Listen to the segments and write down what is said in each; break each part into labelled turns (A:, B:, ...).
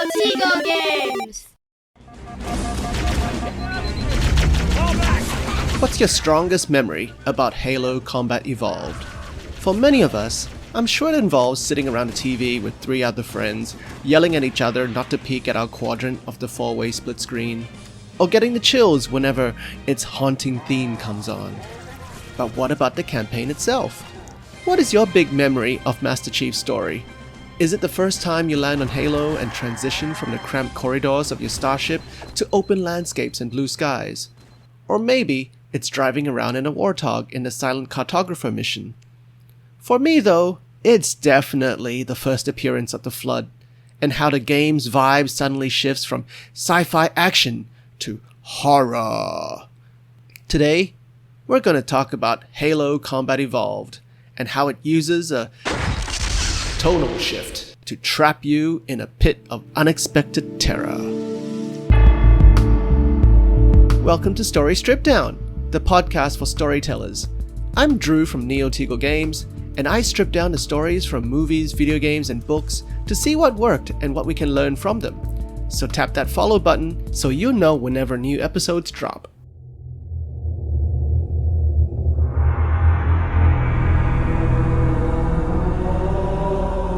A: Neo Games!
B: What's your strongest memory about Halo Combat Evolved? For many of us, I'm sure it involves sitting around a TV with 3 other friends, yelling at each other not to peek at our quadrant of the 4-way split screen, or getting the chills whenever its haunting theme comes on. But what about the campaign itself? What is your big memory of Master Chief's story? Is it the first time you land on Halo and transition from the cramped corridors of your starship to open landscapes and blue skies? Or maybe it's driving around in a Warthog in the Silent Cartographer mission. For me though, it's definitely the first appearance of the Flood, and how the game's vibe suddenly shifts from sci-fi action to horror. Today, we're going to talk about Halo Combat Evolved, and how it uses a tonal shift to trap you in a pit of unexpected terror. Welcome to Story Stripped Down, the podcast for storytellers. I'm Drew from Neo Games, and I strip down the stories from movies, video games, and books to see what worked and what we can learn from them. So tap that follow button so you'll know whenever new episodes drop.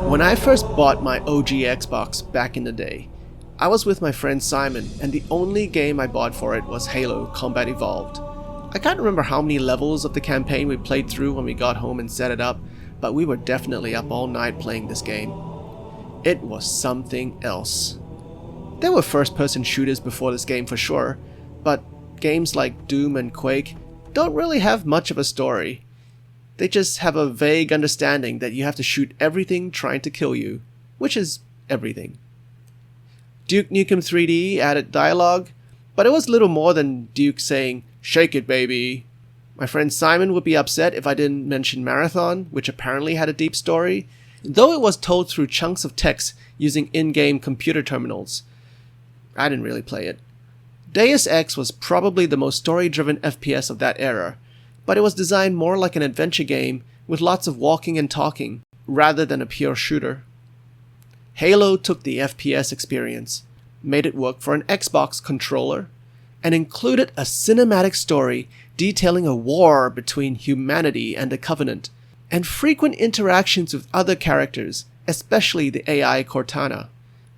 B: When I first bought my OG Xbox back in the day, I was with my friend Simon, and the only game I bought for it was Halo Combat Evolved. I can't remember how many levels of the campaign we played through when we got home and set it up, but we were definitely up all night playing this game. It was something else. There were first-person shooters before this game for sure, but games like Doom and Quake don't really have much of a story. They just have a vague understanding that you have to shoot everything trying to kill you, which is everything. Duke Nukem 3D added dialogue, but it was little more than Duke saying, "Shake it, baby." My friend Simon would be upset if I didn't mention Marathon, which apparently had a deep story, though it was told through chunks of text using in-game computer terminals. I didn't really play it. Deus Ex was probably the most story-driven FPS of that era, but it was designed more like an adventure game with lots of walking and talking, rather than a pure shooter. Halo took the FPS experience, made it work for an Xbox controller, and included a cinematic story detailing a war between humanity and the Covenant, and frequent interactions with other characters, especially the AI Cortana.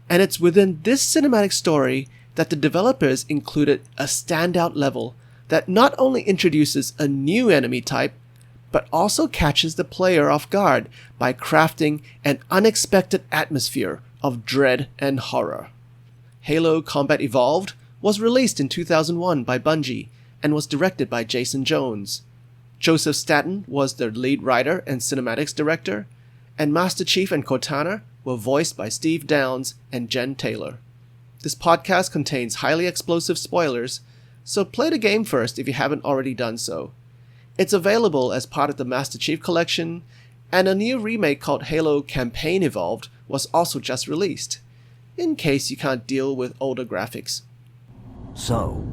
B: And it's within this cinematic story that the developers included a standout level that not only introduces a new enemy type, but also catches the player off guard by crafting an unexpected atmosphere of dread and horror. Halo Combat Evolved was released in 2001 by Bungie and was directed by Jason Jones. Joseph Staten was the lead writer and cinematics director, and Master Chief and Cortana were voiced by Steve Downes and Jen Taylor. This podcast contains highly explosive spoilers, so play the game first if you haven't already done so. It's available as part of the Master Chief Collection, and a new remake called Halo Campaign Evolved was also just released, in case you can't deal with older graphics.
C: So,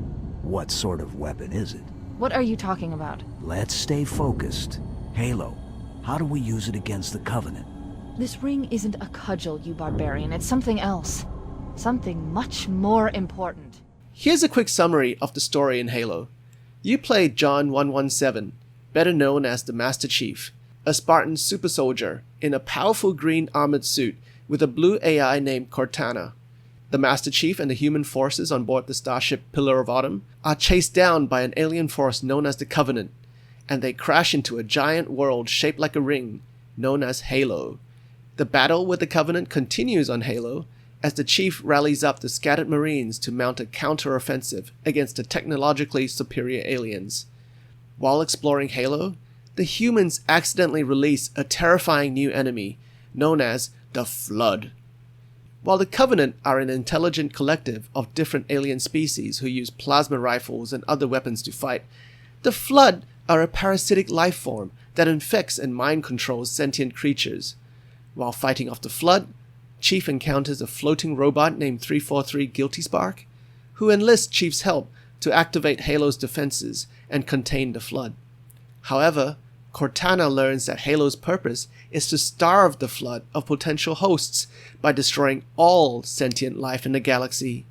C: what sort of weapon is it?
D: What are you talking about?
C: Let's stay focused. Halo, how do we use it against the Covenant?
D: This ring isn't a cudgel, you barbarian. It's something else. Something much more important.
B: Here's a quick summary of the story in Halo. You play John 117, better known as the Master Chief, a Spartan super soldier in a powerful green armored suit with a blue AI named Cortana. The Master Chief and the human forces on board the starship Pillar of Autumn are chased down by an alien force known as the Covenant, and they crash into a giant world shaped like a ring, known as Halo. The battle with the Covenant continues on Halo, as the Chief rallies up the scattered Marines to mount a counter-offensive against the technologically superior aliens. While exploring Halo, the humans accidentally release a terrifying new enemy, known as the Flood. While the Covenant are an intelligent collective of different alien species who use plasma rifles and other weapons to fight, the Flood are a parasitic life form that infects and mind controls sentient creatures. While fighting off the Flood, Chief encounters a floating robot named 343 Guilty Spark, who enlists Chief's help to activate Halo's defenses and contain the Flood. However, Cortana learns that Halo's purpose is to starve the flood of potential hosts by destroying all sentient life in the galaxy.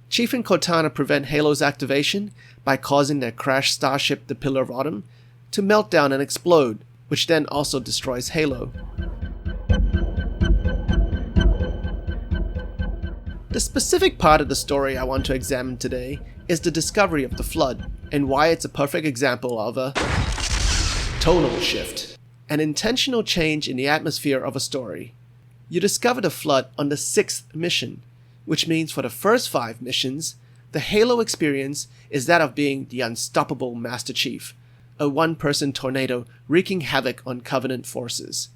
B: Chief and Cortana prevent Halo's activation by causing their crashed starship, the Pillar of Autumn, to melt down and explode, which then also destroys Halo. The specific part of the story I want to examine today is the discovery of the Flood, and why it's a perfect example of a tonal shift, an intentional change in the atmosphere of a story. You discover the Flood on the 6th mission, which means for the first 5 missions, the Halo experience is that of being the unstoppable Master Chief, a one-person tornado wreaking havoc on Covenant forces.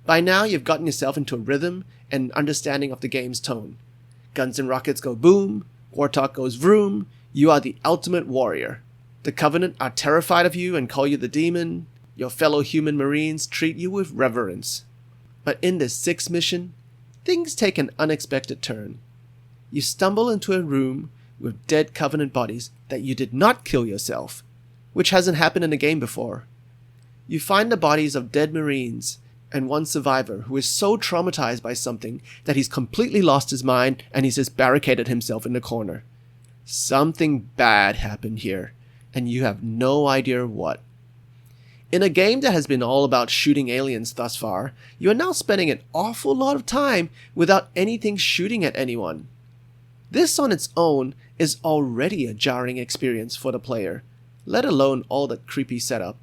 B: By now, you've gotten yourself into a rhythm and understanding of the game's tone. Guns and rockets go boom, war talk goes vroom, you are the ultimate warrior. The Covenant are terrified of you and call you the demon. Your fellow human marines treat you with reverence. But in this 6th mission, things take an unexpected turn. You stumble into a room with dead Covenant bodies that you did not kill yourself, which hasn't happened in the game before. You find the bodies of dead Marines and one survivor who is so traumatized by something that he's completely lost his mind and he's just barricaded himself in the corner. Something bad happened here, and you have no idea what. In a game that has been all about shooting aliens thus far, you are now spending an awful lot of time without anything shooting at anyone. This on its own is already a jarring experience for the player, let alone all the creepy setup.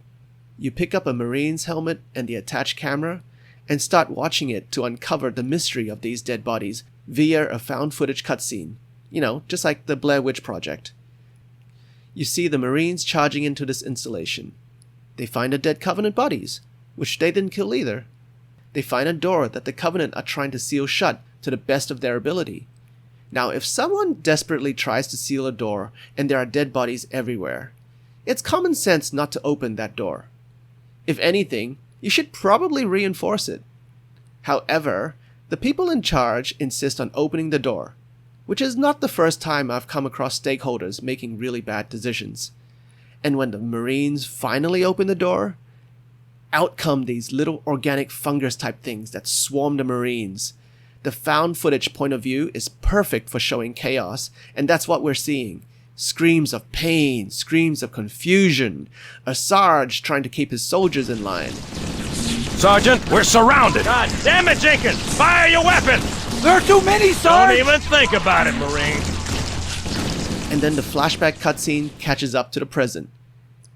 B: You pick up a Marine's helmet and the attached camera, and start watching it to uncover the mystery of these dead bodies via a found footage cutscene. You know, just like the Blair Witch Project. You see the Marines charging into this installation. They find the dead Covenant bodies, which they didn't kill either. They find a door that the Covenant are trying to seal shut to the best of their ability. Now, if someone desperately tries to seal a door and there are dead bodies everywhere, it's common sense not to open that door. If anything, you should probably reinforce it. However, the people in charge insist on opening the door, which is not the first time I've come across stakeholders making really bad decisions. And when the Marines finally open the door, out come these little organic fungus type things that swarm the Marines. The found footage point of view is perfect for showing chaos, and that's what we're seeing. Screams of pain, screams of confusion, a Sarge trying to keep his soldiers in line.
E: Sergeant, we're surrounded! God damn it, Jenkins! Fire your weapon!
C: There are too many, Sarge!
E: Don't even think about it, Marine!
B: And then the flashback cutscene catches up to the present,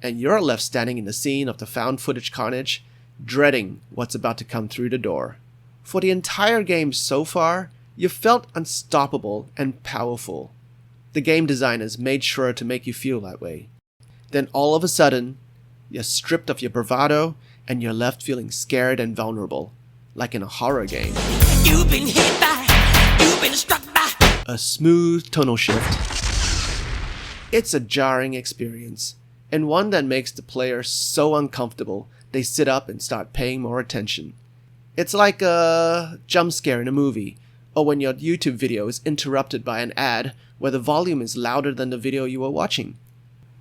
B: and you're left standing in the scene of the found footage carnage, dreading what's about to come through the door. For the entire game so far, you felt unstoppable and powerful. The game designers made sure to make you feel that way. Then all of a sudden, you're stripped of your bravado and you're left feeling scared and vulnerable, like in a horror game.
F: You've been hit by, you've been struck by.
B: A smooth tonal shift. It's a jarring experience, and one that makes the player so uncomfortable they sit up and start paying more attention. It's like a jump scare in a movie, or when your YouTube video is interrupted by an ad where the volume is louder than the video you are watching.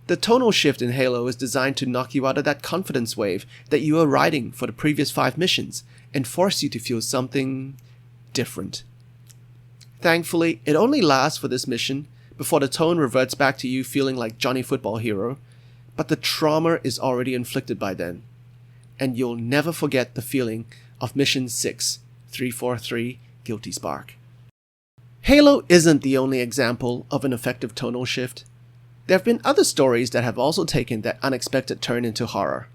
B: The tonal shift in Halo is designed to knock you out of that confidence wave that you were riding for the previous 5 missions and force you to feel something different. Thankfully, it only lasts for this mission before the tone reverts back to you feeling like Johnny Football Hero, but the trauma is already inflicted by then, and you'll never forget the feeling of Mission 6, 343, Guilty Spark. Halo isn't the only example of an effective tonal shift. There have been other stories that have also taken that unexpected turn into horror.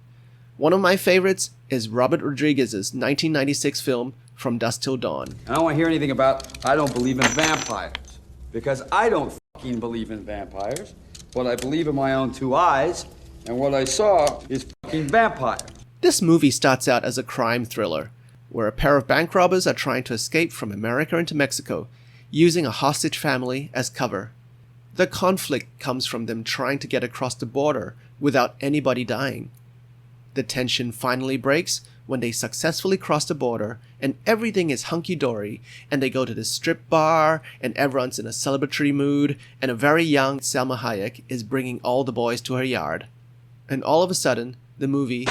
B: One of my favorites is Robert Rodriguez's 1996 film From Dusk Till Dawn.
G: I don't want to hear anything about I don't believe in vampires, because I don't fucking believe in vampires. What I believe in my own 2 eyes, and what I saw is fucking vampire.
B: This movie starts out as a crime thriller, where a pair of bank robbers are trying to escape from America into Mexico, using a hostage family as cover. The conflict comes from them trying to get across the border without anybody dying. The tension finally breaks when they successfully cross the border and everything is hunky-dory, and they go to the strip bar and everyone's in a celebratory mood, and a very young Salma Hayek is bringing all the boys to her yard. And all of a sudden, the movie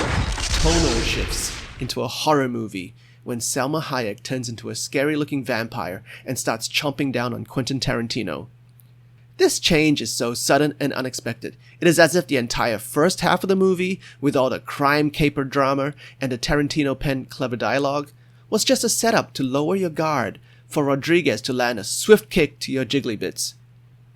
B: tonal shifts into a horror movie when Salma Hayek turns into a scary-looking vampire and starts chomping down on Quentin Tarantino. This change is so sudden and unexpected. It is as if the entire first half of the movie, with all the crime caper drama and the Tarantino-penned clever dialogue, was just a setup to lower your guard for Rodriguez to land a swift kick to your jiggly bits.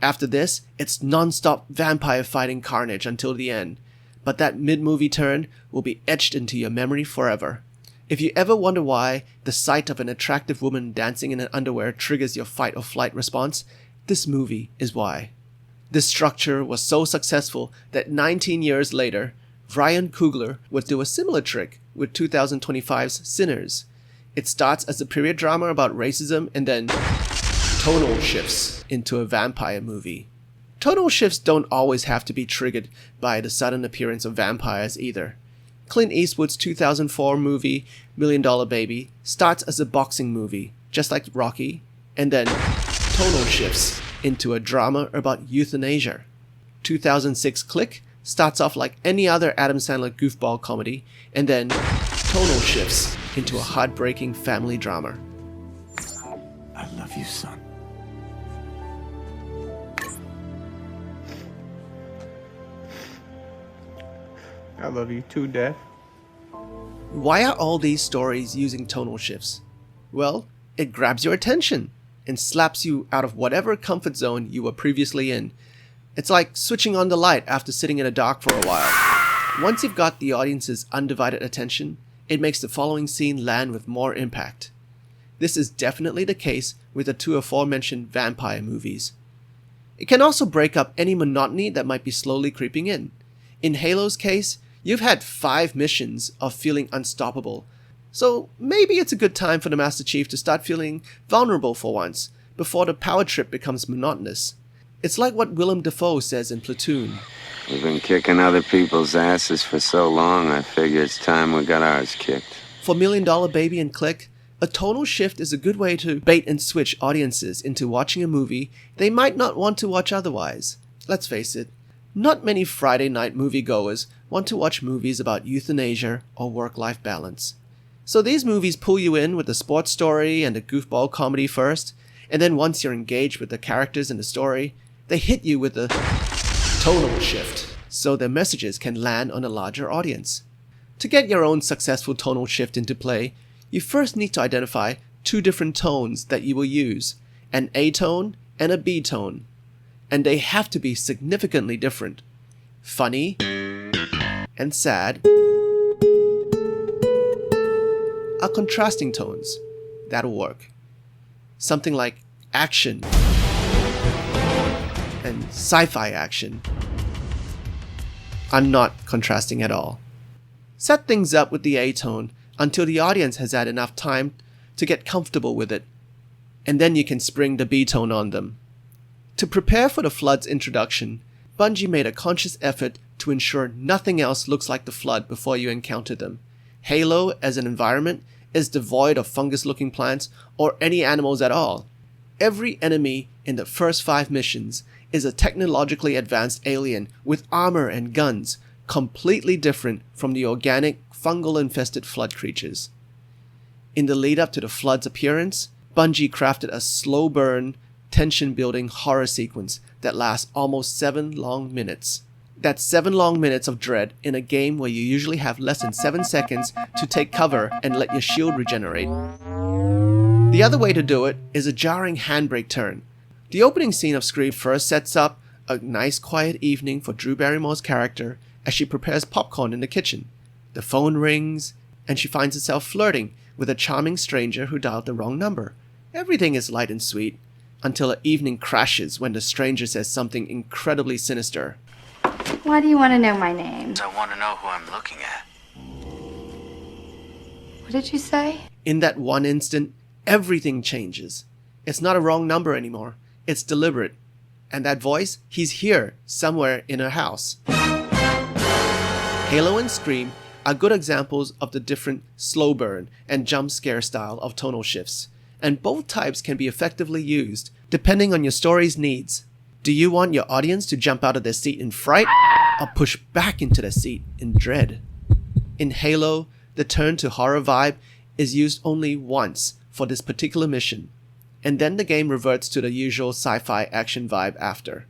B: After this, it's non-stop vampire fighting carnage until the end, but that mid-movie turn will be etched into your memory forever. If you ever wonder why the sight of an attractive woman dancing in an underwear triggers your fight or flight response, this movie is why. This structure was so successful that 19 years later, Ryan Coogler would do a similar trick with 2025's Sinners. It starts as a period drama about racism and then tonal shifts into a vampire movie. Tonal shifts don't always have to be triggered by the sudden appearance of vampires either. Clint Eastwood's 2004 movie, $1 Million Baby, starts as a boxing movie, just like Rocky, and then tonal shifts into a drama about euthanasia. 2006 Click starts off like any other Adam Sandler goofball comedy, and then tonal shifts into a heartbreaking family drama.
C: I love you, son.
H: I love you too, Dad.
B: Why are all these stories using tonal shifts? Well, it grabs your attention and slaps you out of whatever comfort zone you were previously in. It's like switching on the light after sitting in the dark for a while. Once you've got the audience's undivided attention, it makes the following scene land with more impact. This is definitely the case with the two aforementioned vampire movies. It can also break up any monotony that might be slowly creeping in. In Halo's case, you've had 5 missions of feeling unstoppable, so maybe it's a good time for the Master Chief to start feeling vulnerable for once, before the power trip becomes monotonous. It's like what Willem Dafoe says in Platoon.
I: We've been kicking other people's asses for so long, I figure it's time we got ours kicked.
B: For $1 Million Baby and Click, a tonal shift is a good way to bait and switch audiences into watching a movie they might not want to watch otherwise. Let's face it, not many Friday night moviegoers want to watch movies about euthanasia or work-life balance. So these movies pull you in with the sports story and the goofball comedy first, and then once you're engaged with the characters and the story, they hit you with the tonal shift, so their messages can land on a larger audience. To get your own successful tonal shift into play, you first need to identify 2 different tones that you will use, an A tone and a B tone. And they have to be significantly different. Funny and sad are contrasting tones. That'll work. Something like action and sci-fi action are not contrasting at all. Set things up with the A tone until the audience has had enough time to get comfortable with it, and then you can spring the B tone on them. To prepare for the Flood's introduction, Bungie made a conscious effort to ensure nothing else looks like the Flood before you encounter them. Halo, as an environment, is devoid of fungus-looking plants or any animals at all. Every enemy in the first 5 missions is a technologically advanced alien with armor and guns, completely different from the organic, fungal-infested Flood creatures. In the lead-up to the Flood's appearance, Bungie crafted a slow-burn, tension-building horror sequence that lasts almost 7 long minutes. That's 7 long minutes of dread in a game where you usually have less than 7 seconds to take cover and let your shield regenerate. The other way to do it is a jarring handbrake turn. The opening scene of Scream first sets up a nice quiet evening for Drew Barrymore's character as she prepares popcorn in the kitchen. The phone rings, and she finds herself flirting with a charming stranger who dialed the wrong number. Everything is light and sweet, until the evening crashes when the stranger says something incredibly sinister.
J: Why do you want to know my name?
C: I want to know who I'm looking at.
J: What did you say?
B: In that one instant, everything changes. It's not a wrong number anymore. It's deliberate. And that voice, he's here, somewhere in her house. Halo and Scream are good examples of the different slow burn and jump scare style of tonal shifts, and both types can be effectively used depending on your story's needs. Do you want your audience to jump out of their seat in fright or push back into their seat in dread? In Halo, the turn to horror vibe is used only once for this particular mission, and then the game reverts to the usual sci-fi action vibe after.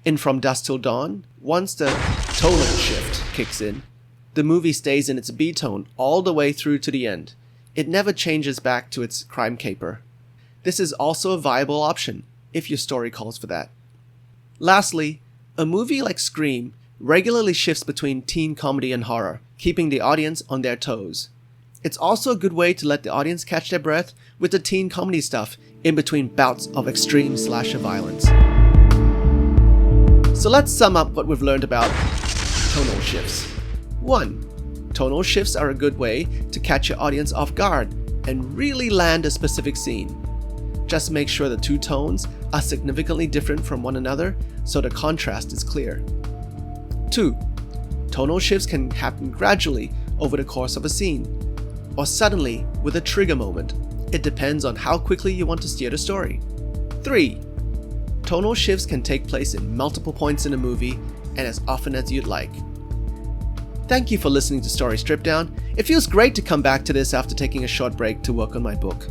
B: In From Dusk Till Dawn, once the tonal shift kicks in, the movie stays in its B-tone all the way through to the end. It never changes back to its crime caper. This is also a viable option, if your story calls for that. Lastly, a movie like Scream regularly shifts between teen comedy and horror, keeping the audience on their toes. It's also a good way to let the audience catch their breath with the teen comedy stuff in between bouts of extreme slasher violence. So let's sum up what we've learned about tonal shifts. 1. Tonal shifts are a good way to catch your audience off guard and really land a specific scene. Just make sure the two tones are significantly different from one another so the contrast is clear. 2. Tonal shifts can happen gradually over the course of a scene, or suddenly with a trigger moment. It depends on how quickly you want to steer the story. 3. Tonal shifts can take place in multiple points in a movie and as often as you'd like. Thank you for listening to Story Stripped Down. It feels great to come back to this after taking a short break to work on my book.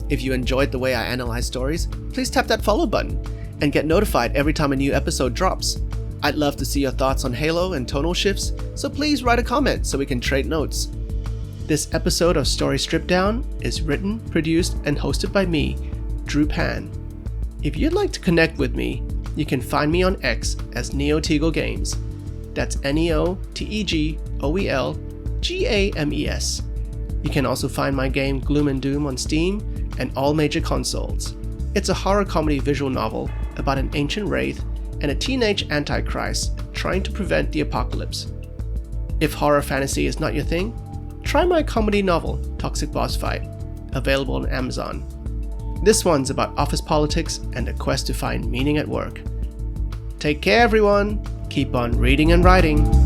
B: If you enjoyed the way I analyze stories, please tap that follow button and get notified every time a new episode drops. I'd love to see your thoughts on Halo and tonal shifts, so please write a comment so we can trade notes. This episode of Story Stripped Down is written, produced, and hosted by me, Drew Pan. If you'd like to connect with me, you can find me on X as NeoTeagle Games. That's NeoTeagleGames. You can also find my game Gloom and Doom on Steam and all major consoles. It's a horror comedy visual novel about an ancient wraith and a teenage antichrist trying to prevent the apocalypse. If horror fantasy is not your thing, try my comedy novel Toxic Boss Fight, available on Amazon. This one's about office politics and the quest to find meaning at work. Take care everyone, keep on reading and writing.